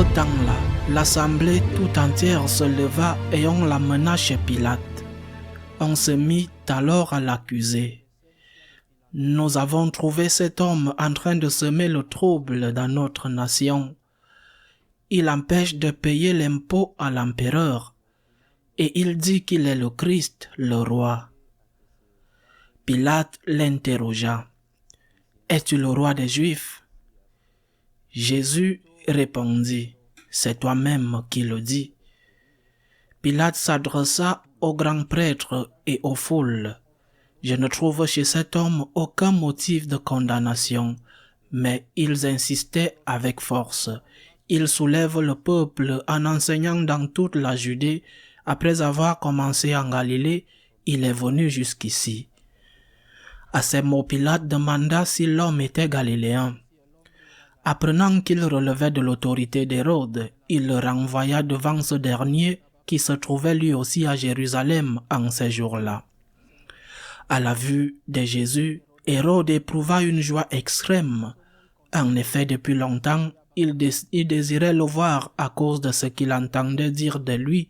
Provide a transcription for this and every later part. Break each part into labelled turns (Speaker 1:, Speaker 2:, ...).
Speaker 1: ce temps-là, l'assemblée tout entière se leva et on l'amena chez Pilate. On se mit alors à l'accuser. « Nous avons trouvé cet homme en train de semer le trouble dans notre nation. Il empêche de payer l'impôt à l'empereur et il dit qu'il est le Christ, le roi. » Pilate l'interrogea. « Es-tu le roi des Juifs ?» Jésus répondit. « C'est toi-même qui le dis. » Pilate s'adressa aux grands prêtres et aux foules. « Je ne trouve chez cet homme aucun motif de condamnation, mais ils insistaient avec force. Il soulève le peuple en enseignant dans toute la Judée. Après avoir commencé en Galilée, il est venu jusqu'ici. » À ces mots, Pilate demanda si l'homme était galiléen. Apprenant qu'il relevait de l'autorité d'Hérode, il le renvoya devant ce dernier qui se trouvait lui aussi à Jérusalem en ces jours-là. À la vue de Jésus, Hérode éprouva une joie extrême. En effet, depuis longtemps, il désirait le voir à cause de ce qu'il entendait dire de lui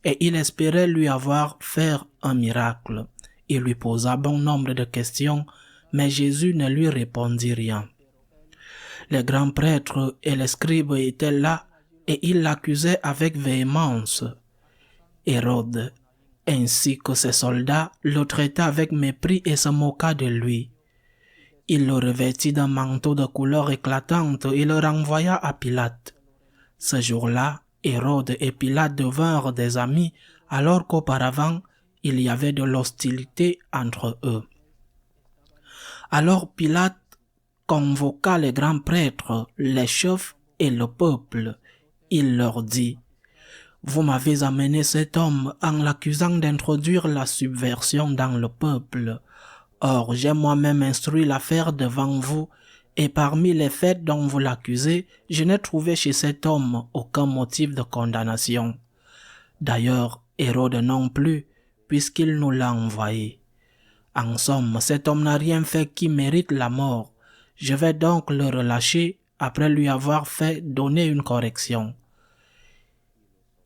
Speaker 1: et il espérait lui avoir fait un miracle. Il lui posa bon nombre de questions, mais Jésus ne lui répondit rien. Les grands prêtres et les scribes étaient là et ils l'accusaient avec véhémence. Hérode, ainsi que ses soldats, le traita avec mépris et se moqua de lui. Il le revêtit d'un manteau de couleur éclatante et le renvoya à Pilate. Ce jour-là, Hérode et Pilate devinrent des amis, alors qu'auparavant, il y avait de l'hostilité entre eux. Alors Pilate convoqua les grands prêtres, les chefs et le peuple. Il leur dit, « Vous m'avez amené cet homme en l'accusant d'introduire la subversion dans le peuple. Or, j'ai moi-même instruit l'affaire devant vous, et parmi les faits dont vous l'accusez, je n'ai trouvé chez cet homme aucun motif de condamnation. D'ailleurs, Hérode non plus, puisqu'il nous l'a envoyé. En somme, cet homme n'a rien fait qui mérite la mort. Je vais donc le relâcher après lui avoir fait donner une correction. »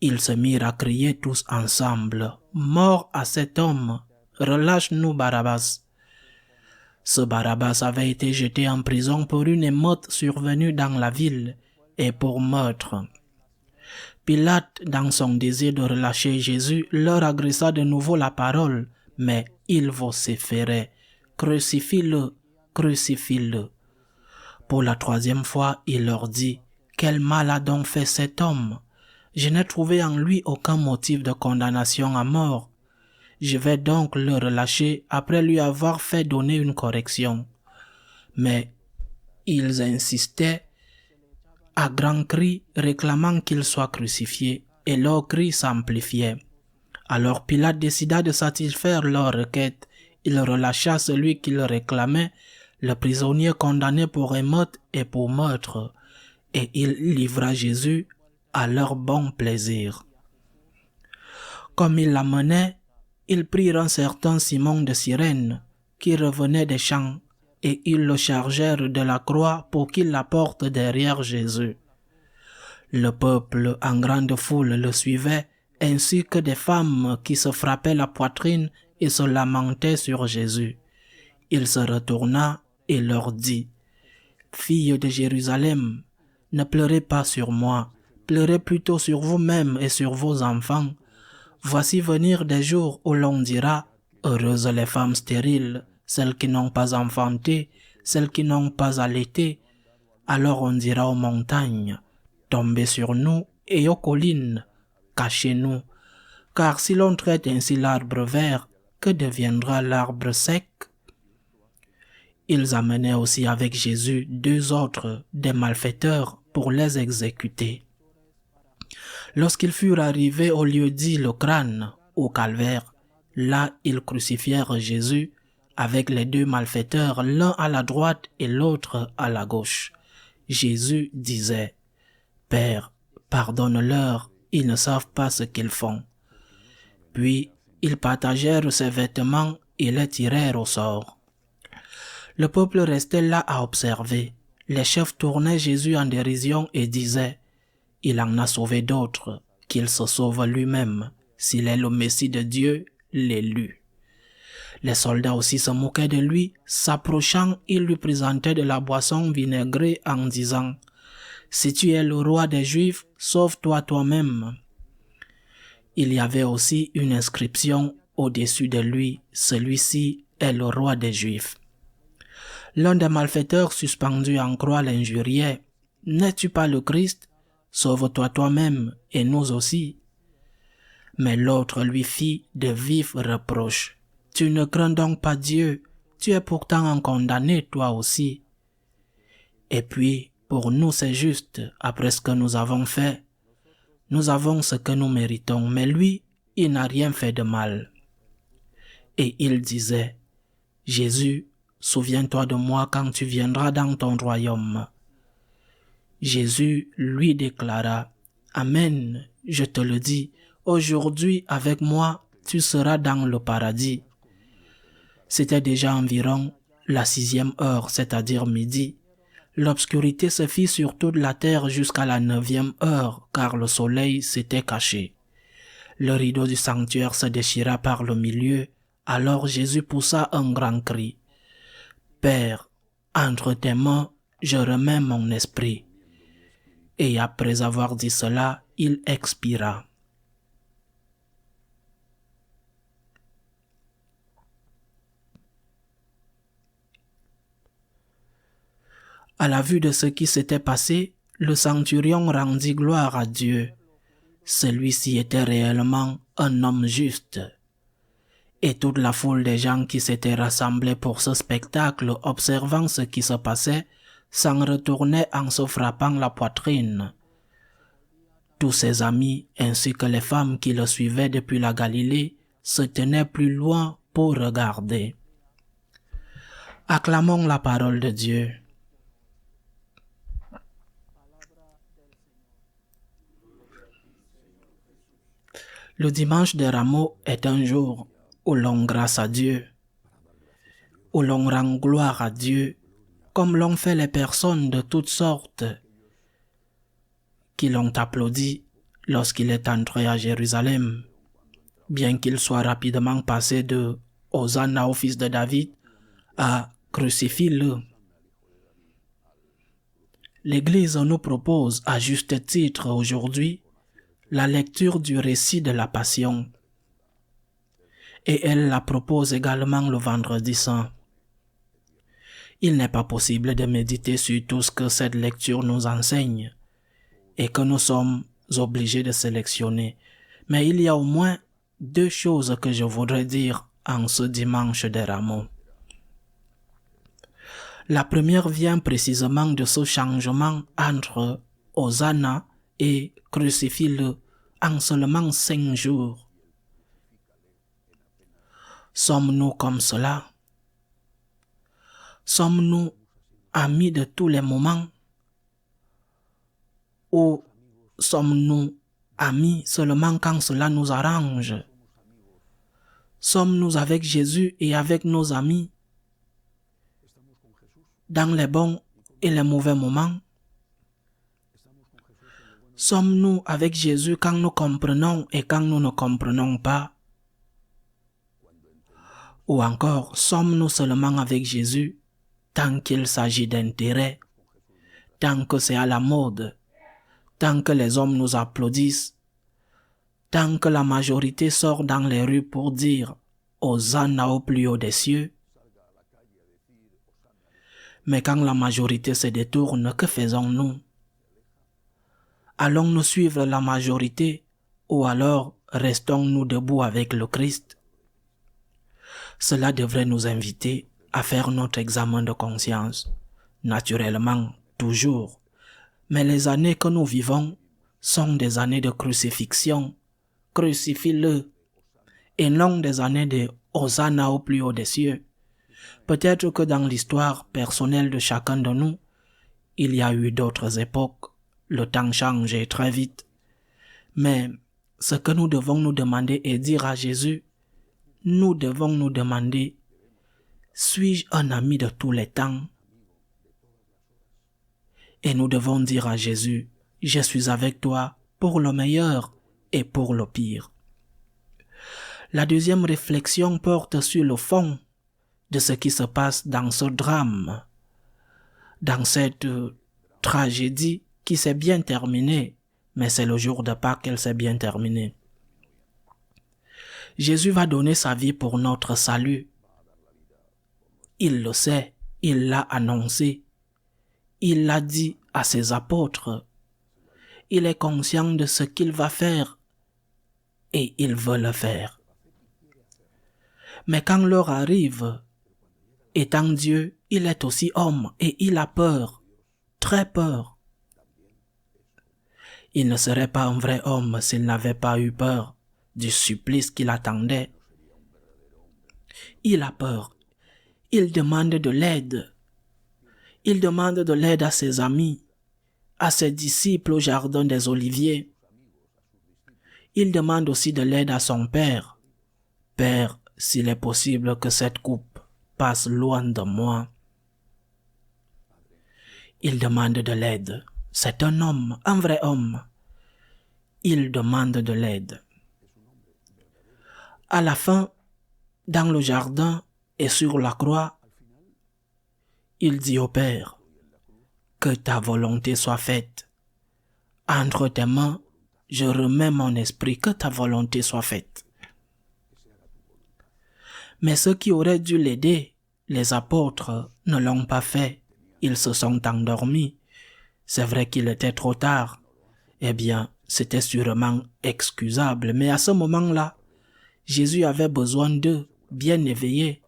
Speaker 1: Ils se mirent à crier tous ensemble, « Mort à cet homme! Relâche-nous Barabbas !» Ce Barabbas avait été jeté en prison pour une émeute survenue dans la ville et pour meurtre. Pilate, dans son désir de relâcher Jésus, leur adressa de nouveau la parole, mais ils vociféraient, « Crucifie-le, crucifie-le !» Pour la troisième fois, il leur dit, « Quel mal a donc fait cet homme? Je n'ai trouvé en lui aucun motif de condamnation à mort. Je vais donc le relâcher après lui avoir fait donner une correction. » Mais ils insistaient à grands cris, réclamant qu'il soit crucifié, et leurs cris s'amplifiaient. Alors Pilate décida de satisfaire leur requête. Il relâcha celui qu'il réclamait, le prisonnier condamné pour émeute et pour meurtre, et il livra Jésus à leur bon plaisir. Comme ils l'amenaient, ils prirent un certain Simon de Cyrène, qui revenait des champs, et ils le chargèrent de la croix pour qu'il la porte derrière Jésus. Le peuple en grande foule le suivait, ainsi que des femmes qui se frappaient la poitrine et se lamentaient sur Jésus. Il se retourna et leur dit, « Filles de Jérusalem, ne pleurez pas sur moi, pleurez plutôt sur vous-mêmes et sur vos enfants. Voici venir des jours où l'on dira, heureuses les femmes stériles, celles qui n'ont pas enfanté, celles qui n'ont pas allaité. Alors on dira aux montagnes, tombez sur nous, et aux collines, cachez-nous. Car si l'on traite ainsi l'arbre vert, que deviendra l'arbre sec? » Ils amenaient aussi avec Jésus 2 autres, des malfaiteurs, pour les exécuter. Lorsqu'ils furent arrivés au lieu dit le crâne, au calvaire, là ils crucifièrent Jésus avec les 2 malfaiteurs, l'un à la droite et l'autre à la gauche. Jésus disait, « Père, pardonne-leur, ils ne savent pas ce qu'ils font. » Puis ils partagèrent ses vêtements et les tirèrent au sort. Le peuple restait là à observer. Les chefs tournaient Jésus en dérision et disaient, il en a sauvé d'autres, qu'il se sauve lui-même, s'il est le Messie de Dieu, l'élu. Les soldats aussi se moquaient de lui, s'approchant, ils lui présentaient de la boisson vinaigrée en disant « Si tu es le roi des Juifs, sauve-toi toi-même ». Il y avait aussi une inscription au-dessus de lui, celui-ci est le roi des Juifs. L'un des malfaiteurs suspendus en croix l'injuriait. « N'es-tu pas le Christ? Sauve-toi toi-même et nous aussi. » Mais l'autre lui fit de vifs reproches. « Tu ne crains donc pas Dieu, tu es pourtant un condamné toi aussi. » Et puis, pour nous c'est juste, après ce que nous avons fait. Nous avons ce que nous méritons, mais lui, il n'a rien fait de mal. Et il disait, « Jésus, souviens-toi de moi quand tu viendras dans ton royaume. » Jésus lui déclara, « Amen, je te le dis, aujourd'hui avec moi, tu seras dans le paradis. » C'était déjà environ la 6e heure, c'est-à-dire midi. L'obscurité se fit sur toute la terre jusqu'à la 9e heure, car le soleil s'était caché. Le rideau du sanctuaire se déchira par le milieu, alors Jésus poussa un grand cri. « Père, entre tes mains, je remets mon esprit. » Et après avoir dit cela, il expira. À la vue de ce qui s'était passé, le centurion rendit gloire à Dieu. Celui-ci était réellement un homme juste. Et toute la foule des gens qui s'étaient rassemblés pour ce spectacle, observant ce qui se passait, s'en retournait en se frappant la poitrine. Tous ses amis, ainsi que les femmes qui le suivaient depuis la Galilée, se tenaient plus loin pour regarder. Acclamons la parole de Dieu. Le dimanche des Rameaux est un jour où l'on grâce à Dieu, où l'on rend gloire à Dieu, comme l'ont fait les personnes de toutes sortes qui l'ont applaudi lorsqu'il est entré à Jérusalem, bien qu'il soit rapidement passé de « Hosanna au fils de David » à « Crucifie-le ». L'Église nous propose à juste titre aujourd'hui la lecture du récit de la Passion. Et elle la propose également le vendredi saint. Il n'est pas possible de méditer sur tout ce que cette lecture nous enseigne et que nous sommes obligés de sélectionner. Mais il y a au moins 2 choses que je voudrais dire en ce dimanche des Rameaux. La première vient précisément de ce changement entre Hosanna et Crucifie-le en seulement 5 jours. Sommes-nous comme cela? Sommes-nous amis de tous les moments? Ou sommes-nous amis seulement quand cela nous arrange? Sommes-nous avec Jésus et avec nos amis dans les bons et les mauvais moments? Sommes-nous avec Jésus quand nous comprenons et quand nous ne comprenons pas? Ou encore, sommes-nous seulement avec Jésus tant qu'il s'agit d'intérêt, tant que c'est à la mode, tant que les hommes nous applaudissent, tant que la majorité sort dans les rues pour dire « Hosanna au plus haut des cieux ». Mais quand la majorité se détourne, que faisons-nous? Allons-nous suivre la majorité ou alors restons-nous debout avec le Christ? Cela devrait nous inviter à faire notre examen de conscience, naturellement, toujours. Mais les années que nous vivons sont des années de crucifixion, crucifie-le, et non des années de Hosanna au plus haut des cieux. Peut-être que dans l'histoire personnelle de chacun de nous, il y a eu d'autres époques, le temps change très vite. Mais ce que nous devons nous demander et dire à Jésus, nous devons nous demander, suis-je un ami de tous les temps? Et nous devons dire à Jésus, je suis avec toi pour le meilleur et pour le pire. La deuxième réflexion porte sur le fond de ce qui se passe dans ce drame, dans cette tragédie qui s'est bien terminée, mais c'est le jour de Pâques qu'elle s'est bien terminée. Jésus va donner sa vie pour notre salut. Il le sait, il l'a annoncé, il l'a dit à ses apôtres. Il est conscient de ce qu'il va faire et il veut le faire. Mais quand l'heure arrive, étant Dieu, il est aussi homme et il a peur, très peur. Il ne serait pas un vrai homme s'il n'avait pas eu peur du supplice qui l'attendait. Il a peur. Il demande de l'aide. Il demande de l'aide à ses amis, à ses disciples au jardin des Oliviers. Il demande aussi de l'aide à son Père. Père, s'il est possible que cette coupe passe loin de moi. Il demande de l'aide. C'est un homme, un vrai homme. Il demande de l'aide. À la fin, dans le jardin et sur la croix, il dit au Père, que ta volonté soit faite. Entre tes mains, je remets mon esprit, que ta volonté soit faite. Mais ceux qui auraient dû l'aider, les apôtres, ne l'ont pas fait. Ils se sont endormis. C'est vrai qu'il était trop tard. Eh bien, c'était sûrement excusable. Mais à ce moment-là, Jésus avait besoin d'eux, bien éveillés.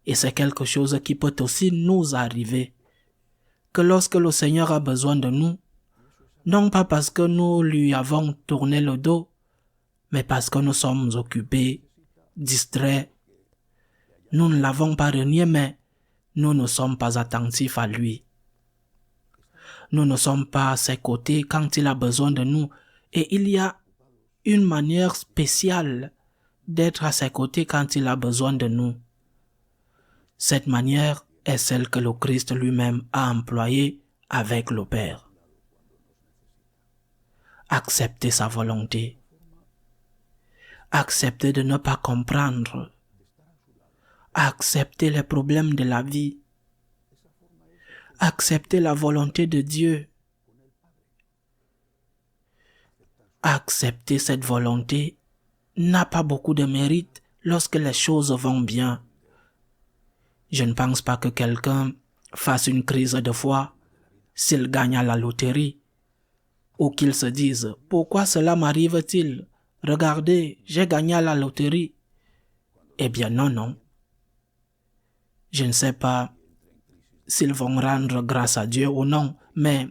Speaker 1: Et c'est quelque chose qui peut aussi nous arriver. Que lorsque le Seigneur a besoin de nous, non pas parce que nous lui avons tourné le dos, mais parce que nous sommes occupés, distraits. Nous ne l'avons pas renié, mais nous ne sommes pas attentifs à lui. Nous ne sommes pas à ses côtés quand il a besoin de nous. Et il y a une manière spéciale d'être à ses côtés quand il a besoin de nous. Cette manière est celle que le Christ lui-même a employée avec le Père. Accepter sa volonté. Accepter de ne pas comprendre. Accepter les problèmes de la vie. Accepter la volonté de Dieu. Accepter cette volonté n'a pas beaucoup de mérite lorsque les choses vont bien. Je ne pense pas que quelqu'un fasse une crise de foi s'il gagne à la loterie ou qu'il se dise « Pourquoi cela m'arrive-t-il? Regardez, j'ai gagné à la loterie. » Eh bien non. Je ne sais pas s'ils vont rendre grâce à Dieu ou non, mais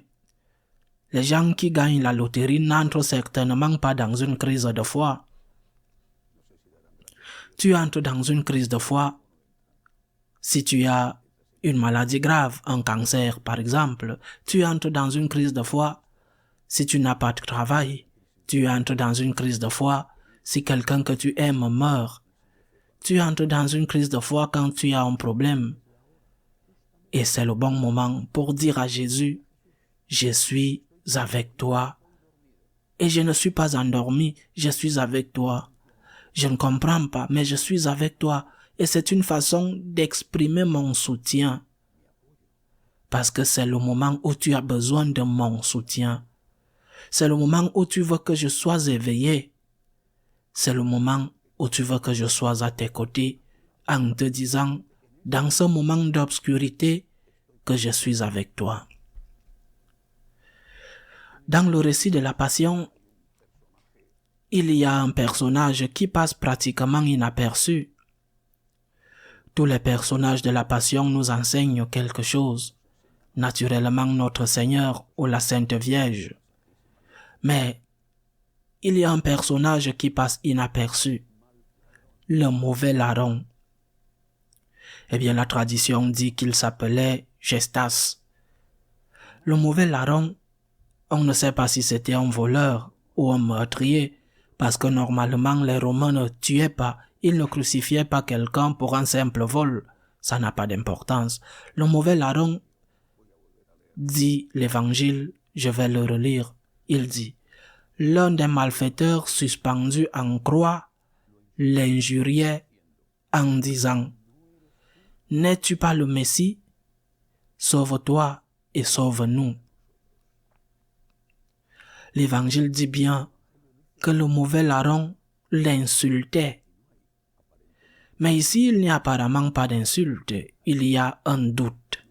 Speaker 1: les gens qui gagnent la loterie n'entrent certainement pas dans une crise de foi. Tu entres dans une crise de foi si tu as une maladie grave, un cancer par exemple. Tu entres dans une crise de foi si tu n'as pas de travail. Tu entres dans une crise de foi si quelqu'un que tu aimes meurt. Tu entres dans une crise de foi quand tu as un problème. Et c'est le bon moment pour dire à Jésus, je suis avec toi. Et je ne suis pas endormi, je suis avec toi. Je ne comprends pas, mais je suis avec toi. Et c'est une façon d'exprimer mon soutien. Parce que c'est le moment où tu as besoin de mon soutien. C'est le moment où tu veux que je sois éveillé. C'est le moment où tu veux que je sois à tes côtés en te disant, dans ce moment d'obscurité, que je suis avec toi. Dans le récit de la Passion, il y a un personnage qui passe pratiquement inaperçu. Tous les personnages de la Passion nous enseignent quelque chose. Naturellement notre Seigneur ou la Sainte Vierge. Mais il y a un personnage qui passe inaperçu. Le mauvais larron. Eh bien, la tradition dit qu'il s'appelait Gestas. Le mauvais larron, on ne sait pas si c'était un voleur ou un meurtrier, parce que normalement les Romains ne tuaient pas, ils ne crucifiaient pas quelqu'un pour un simple vol. Ça n'a pas d'importance. Le mauvais larron, dit l'Évangile, je vais le relire, il dit, l'un des malfaiteurs suspendus en croix l'injuriait en disant, n'es-tu pas le Messie? Sauve-toi et sauve-nous. L'Évangile dit bien que le mauvais larron l'insultait. Mais ici, il n'y a apparemment pas d'insulte, il y a un doute.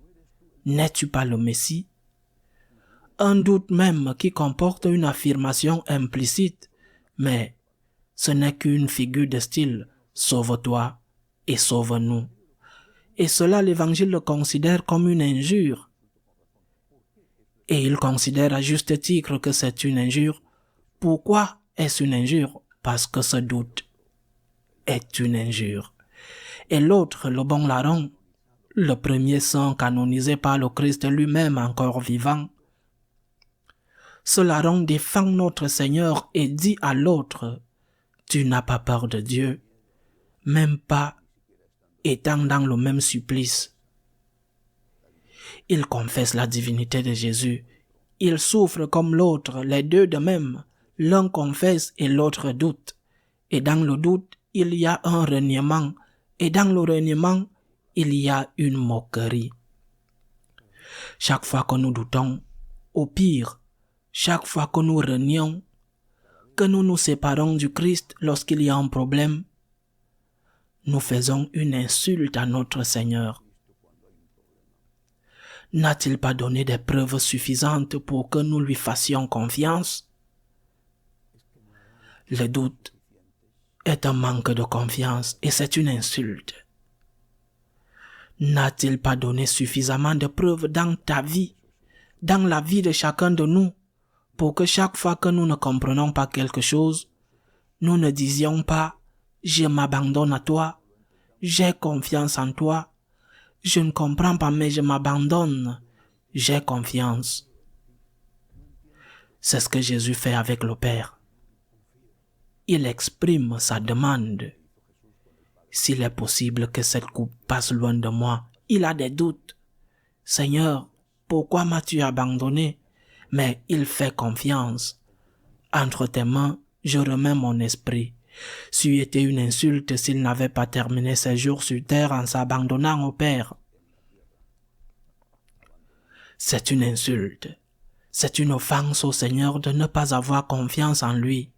Speaker 1: N'es-tu pas le Messie? Un doute même qui comporte une affirmation implicite, mais ce n'est qu'une figure de style, sauve-toi et sauve-nous. Et cela, l'Évangile le considère comme une injure. Et il considère à juste titre que c'est une injure. Pourquoi est-ce une injure? Parce que ce doute est une injure. Et l'autre, le bon larron, le premier saint canonisé par le Christ lui-même encore vivant, ce larron défend notre Seigneur et dit à l'autre, tu n'as pas peur de Dieu, même pas étant dans le même supplice. Il confesse la divinité de Jésus. Il souffre comme l'autre, les deux de même. L'un confesse et l'autre doute. Et dans le doute, il y a un reniement. Et dans le reniement, il y a une moquerie. Chaque fois que nous doutons, au pire, chaque fois que nous renions, que nous nous séparons du Christ lorsqu'il y a un problème, nous faisons une insulte à notre Seigneur. N'a-t-il pas donné des preuves suffisantes pour que nous lui fassions confiance? Le doute est un manque de confiance et c'est une insulte. N'a-t-il pas donné suffisamment de preuves dans ta vie, dans la vie de chacun de nous, pour que chaque fois que nous ne comprenons pas quelque chose, nous ne disions pas « je m'abandonne à toi », « j'ai confiance en toi », « je ne comprends pas mais je m'abandonne », « j'ai confiance ». C'est ce que Jésus fait avec le Père. Il exprime sa demande. S'il est possible que cette coupe passe loin de moi, il a des doutes. Seigneur, pourquoi m'as-tu abandonné? Mais il fait confiance. Entre tes mains, je remets mon esprit. C'eût été une insulte s'il n'avait pas terminé ses jours sur terre en s'abandonnant au Père. C'est une insulte. C'est une offense au Seigneur de ne pas avoir confiance en lui,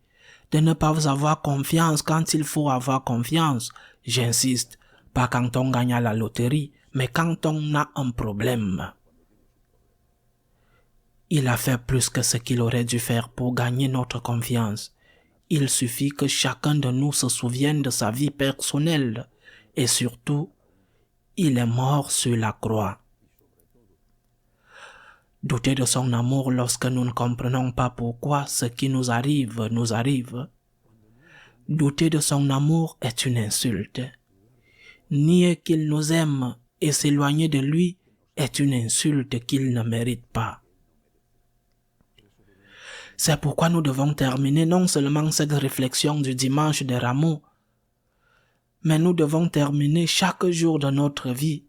Speaker 1: de ne pas avoir confiance quand il faut avoir confiance. J'insiste, pas quand on gagne à la loterie, mais quand on a un problème. Il a fait plus que ce qu'il aurait dû faire pour gagner notre confiance. Il suffit que chacun de nous se souvienne de sa vie personnelle et surtout, il est mort sur la croix. Douter de son amour lorsque nous ne comprenons pas pourquoi ce qui nous arrive nous arrive. Douter de son amour est une insulte. Nier qu'il nous aime et s'éloigner de lui est une insulte qu'il ne mérite pas. C'est pourquoi nous devons terminer non seulement cette réflexion du dimanche des rameaux, mais nous devons terminer chaque jour de notre vie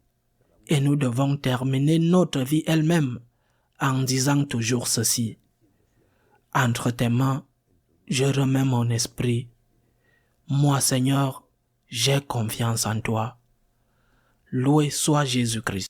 Speaker 1: et nous devons terminer notre vie elle-même en disant toujours ceci. Entre tes mains, je remets mon esprit. Moi, Seigneur, j'ai confiance en toi. Loué soit Jésus-Christ.